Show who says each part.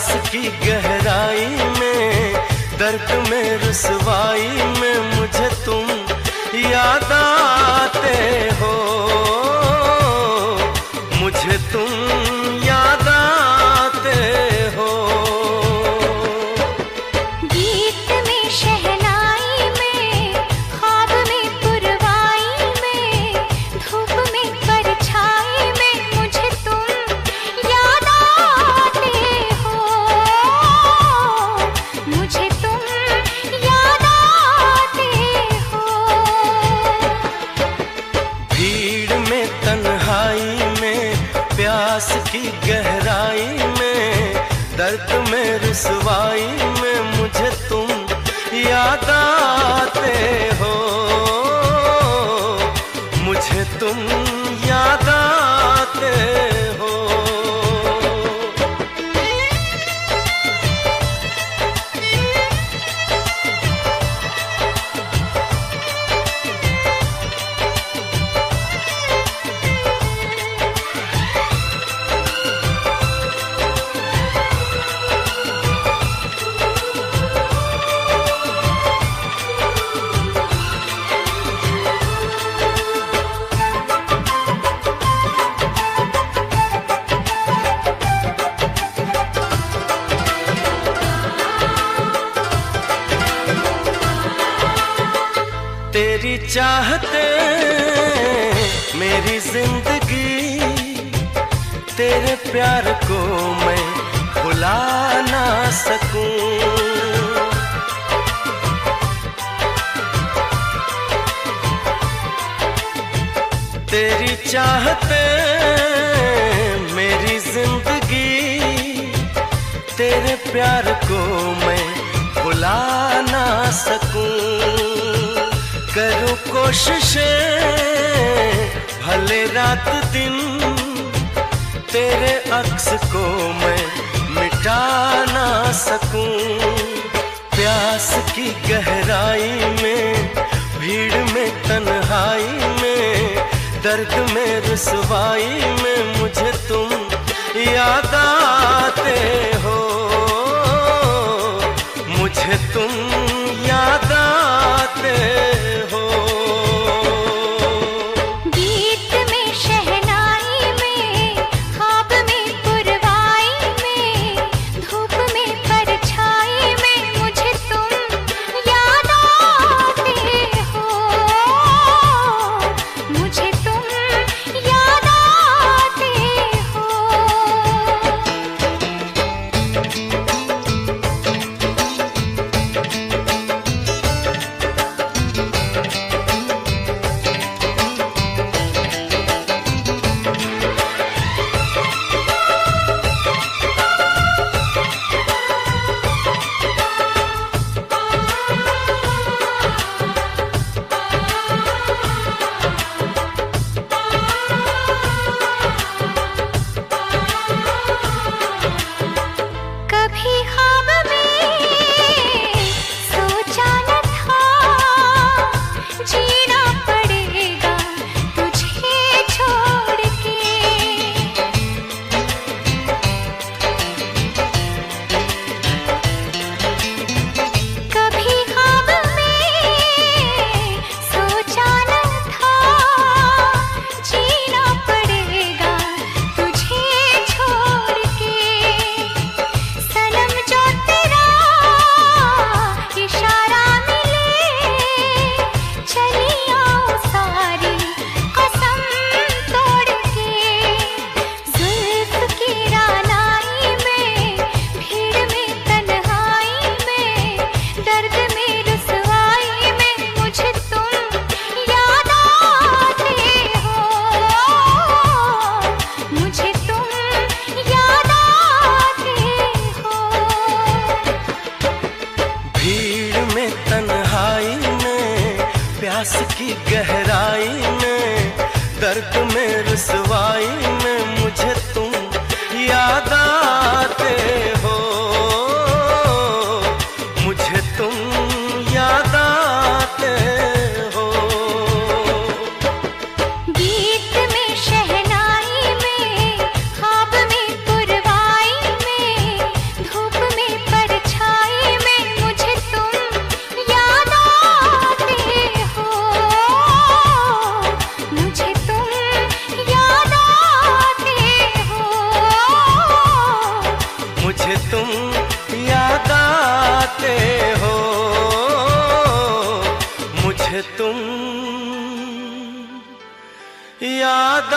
Speaker 1: प्यास की गहराई में, दर्द में रुसवाई में मुझे तुम याद आते हो, मुझे तुम याद आते हो।
Speaker 2: गीत में शहनाई में, ख्वाब में पुरवाई में, धूप में परछाई में मुझे तुम याद आते हो, मुझे तुम याद आते हो।
Speaker 1: भीड़ में तन्हाई में, प्यास की गहराई में, दर्द में रुसवाई में मुझे तुम याद आते हो, मुझे तुम याद आते हो। तेरी चाहते मेरी जिंदगी, तेरे प्यार को मैं भुला ना सकूं। तेरी चाहते मेरी जिंदगी, तेरे प्यार को मैं भुला ना सकूं। करूं कोशिशें भले रात दिन, तेरे अक्स को मैं मिटा ना सकूं। प्यास की गहराई में, भीड़ में तन्हाई में, दर्द में रुसवाई में मुझे तुम याद आते हो, मुझे तुम याद आते हो।
Speaker 2: गीत में शहनाई में, ख्वाब में पुरवाई में, धूप में परछाई में मुझे तुम याद आते हो, मुझे तुम याद आते हो। कभी ख्वाब में सोचा न था, जीना पड़ेगा तुझे छोड़ के। कभी ख्वाब में सोचा न था, जीना पड़ेगा तुझे छोड़ के। सनम जो तेरा इशारा मिले, चली आओ सारी कसम तोड़ के। जुल्फ की रानाई में, भीड़ में तन्हाई में, दर्द में रुसवाई में मुझे तुम याद आते हो, मुझे तुम याद आते हो।
Speaker 1: भीड़ में तन्हाई में, प्यास की गहराई में, दर्द में रुसवाई में मुझे तुम याद आते हो, मुझे तुम याद आते हो।
Speaker 2: गीत में शहनाई में, ख्वाब में पुरवाई में, धूप
Speaker 1: मुझे तुम याद